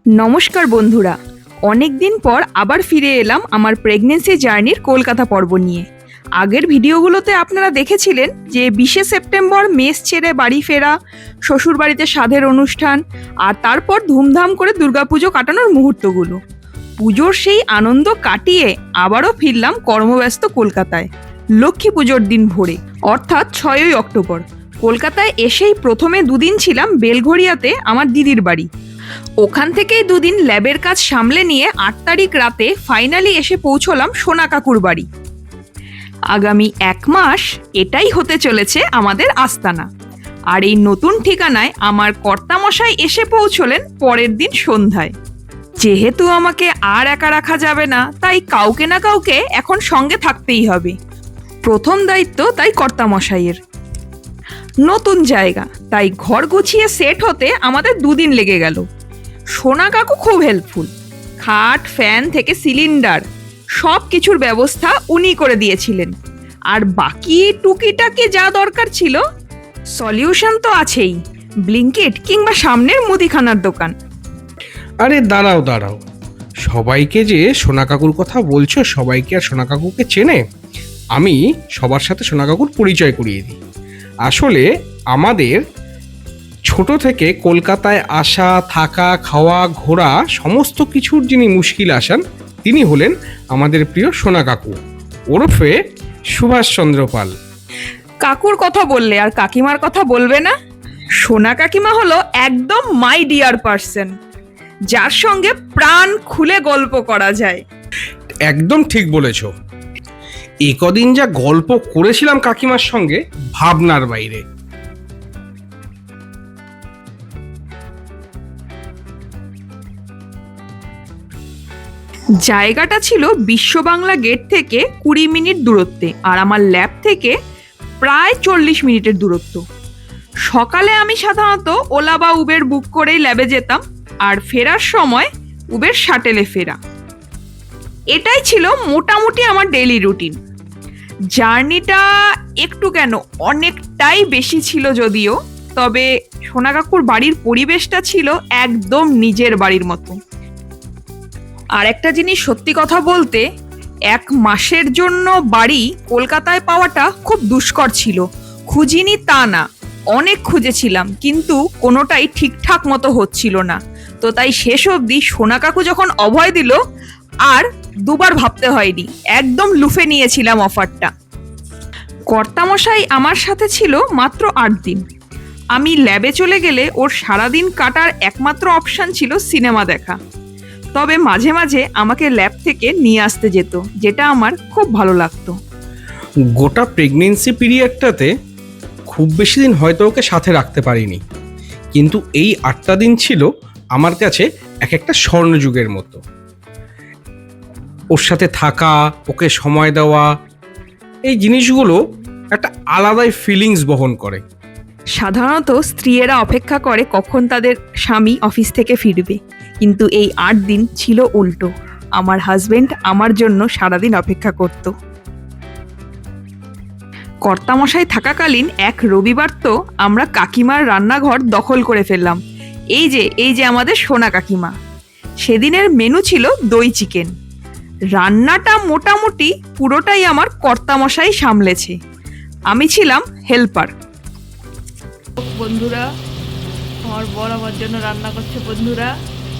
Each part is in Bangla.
নমস্কার বন্ধুরা, অনেক দিন পর আবার ফিরে এলাম আমার প্রেগন্যান্সি জার্নির কলকাতা পর্ব নিয়ে। আগের ভিডিওগুলোতে আপনারা দেখেছিলেন যে 20শে সেপ্টেম্বর মেস ছেড়ে বাড়ি ফেরা, শ্বশুরবাড়িতে সাধের অনুষ্ঠান, আর তারপর ধুমধাম করে দুর্গাপুজো কাটানোর মুহূর্তগুলো। পুজোর সেই আনন্দ কাটিয়ে আবারও ফিরলাম কর্মব্যস্ত কলকাতায় লক্ষ্মী পুজোর দিন ভোরে, অর্থাৎ 6ই অক্টোবর। কলকাতায় এসেই প্রথমে দুদিন ছিলাম বেলঘড়িয়াতে আমার দিদির বাড়ি। ওখান থেকেই দুদিন ল্যাবের কাজ সামলে নিয়ে 8 তারিখ রাতে ফাইনালি এসে পৌঁছলাম সোনা কাকুর বাড়ি। আগামী 1 মাস এটাই হতে চলেছে আমাদের আস্তানা। আর এই নতুন ঠিকানায় আমার কর্তামশাই এসে পৌঁছলেন পরের দিন সন্ধ্যায়। যেহেতু আমাকে আর একা রাখা যাবে না, তাই কাউকে না কাউকে এখন সঙ্গে থাকতেই হবে। প্রথম দায়িত্ব তাই কর্তামশাইয়ের। নতুন জায়গা, তাই ঘর গুছিয়ে সেট হতে আমাদের 2 দিন লেগে গেল। সোনা কাকু খুব হেল্পফুল। খাট, ফ্যান থেকে সিলিন্ডার সব কিছুর ব্যবস্থা উনি করে দিয়েছিলেন। আর বাকি টুকিটাকি যা দরকার ছিল, সলিউশন তো আছেই, ব্লিঙ্কিট কিংবা সামনের মুদিখানার দোকান। আরে দাঁড়াও, সবাইকে যে সোনা কাকুর কথা বলছো, সবাইকে আর সোনা কাকুকে চেনে? আমি সবার সাথে সোনা কাকুর পরিচয় করিয়ে দিই। আসলে আমাদের ছোট থেকে কলকাতায় আসা, থাকা, খাওয়া, ঘোরা সমস্ত কিছুর যিনি মুশকিল আসান, তিনি হলেন আমাদের প্রিয় সোনা কাকু, ওরফে সুভাষচন্দ্র পাল। কাকুর কথা বললে আর কাকিমার কথা বলবে না? সোনা কাকিমা হলো একদম মাই ডিয়ার পার্সন, যার সঙ্গে প্রাণ খুলে গল্প করা যায়। একদম ঠিক বলেছ। একদিন যা গল্প করেছিলাম কাকিমার সঙ্গে, ভাবনার বাইরে। জায়গাটা ছিল বিশ্ব বাংলা গেট থেকে 20 মিনিট দূরত্বে, আর আমার ল্যাব থেকে প্রায় 40 মিনিটের দূরত্ব। সকালে আমি সাধারণত ওলা বা উবের বুক করেই ল্যাবে যেতাম, আর ফেরার সময় উবের শাটেলে ফেরা। এটাই ছিল মোটামুটি আমার ডেইলি রুটিন। জার্নিটা একটু কেন অনেকটাই বেশি ছিল যদিও, তবে সোনা কাকুর বাড়ির পরিবেশটা ছিল একদম নিজের বাড়ির মতো। আর একটা জিনিস সত্যি কথা বলতে, 1 মাসের জন্য বাড়ি কলকাতায় পাওয়াটা খুব দুষ্কর ছিল। খুঁজিনি তা না, অনেক খুঁজেছিলাম, কিন্তু কোনোটাই ঠিকঠাক মতো হচ্ছিল না। তো তাই শেষ অবধি সোনা কাকু যখন অভয় দিল, আর দুবার ভাবতে হয়নি, একদম লুফে নিয়েছিলাম অফারটা। কর্তামশাই আমার সাথে ছিল মাত্র 8 দিন। আমি ল্যাবে চলে গেলে ওর সারাদিন কাটার একমাত্র অপশন ছিল সিনেমা দেখা। তবে মাঝে মাঝে আমাকে ল্যাব থেকে নিয়ে আসতে যেত, যেটা আমার খুব ভালো লাগতো। গোটা প্রেগনেন্সি পিরিয়ডটাতে খুব বেশি দিন হয়তো ওকে সাথে রাখতে পারিনি, কিন্তু এই 8টা দিন ছিল আমার কাছে এক একটা স্বর্ণযুগের মতো। ওর সাথে থাকা, ওকে সময় দেওয়া, এই জিনিসগুলো একটা আলাদাই ফিলিংস বহন করে। সাধারণত স্ত্রীয়েরা অপেক্ষা করে কখন তাদের স্বামী অফিস থেকে ফিরবে, কিন্তু এই 8 দিন ছিল উল্টো। আমার হাজবেন্ড আমার জন্য সারাদিন অপেক্ষা করত। কর্তামশাই থাকাকালীন এক রবিবার তো আমরা কাকিমার রান্নাঘর দখল করে ফেললাম। এই যে আমাদের সোনা কাকিমা। সেদিনের মেনু ছিল দই চিকেন। রান্নাটা মোটামুটি পুরোটাই আমার কর্তামশাই সামলেছে, আমি ছিলাম হেল্পার। বন্ধুরা, আমার বর আমার জন্য রান্না করছে। বন্ধুরা,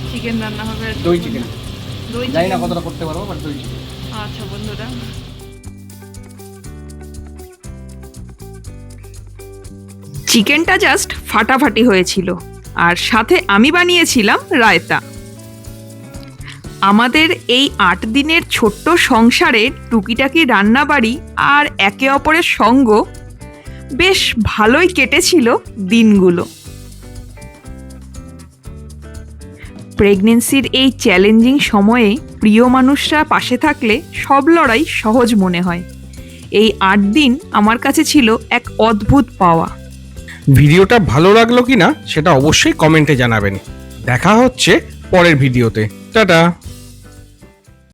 চিকেন রান্না হবে। দই চিকেন জানি না কতটা করতে পারবো, বাট দই চিকেন। আচ্ছা বন্ধুরা, চিকেনটা জাস্ট ফাটাফাটি হয়েছিল, আর সাথে আমি বানিয়েছিলাম রায়তা। আমাদের এই 8 দিনের ছোট্ট সংসারে টুকিটাকি রান্নাবাড়ি আর একে অপরের সঙ্গ বেশ ভালোই কেটেছিল দিনগুলো। প্রেগনেন্সির এই চ্যালেঞ্জিং সময়ে প্রিয় মানুষরা পাশে থাকলে সব লড়াই সহজ মনে হয়। এই 8 দিন আমার কাছে ছিল এক অদ্ভুত পাওয়া। ভিডিওটা ভালো লাগলো কিনা সেটা অবশ্যই কমেন্টে জানাবেন। দেখা হচ্ছে পরের ভিডিওতে। টাটা।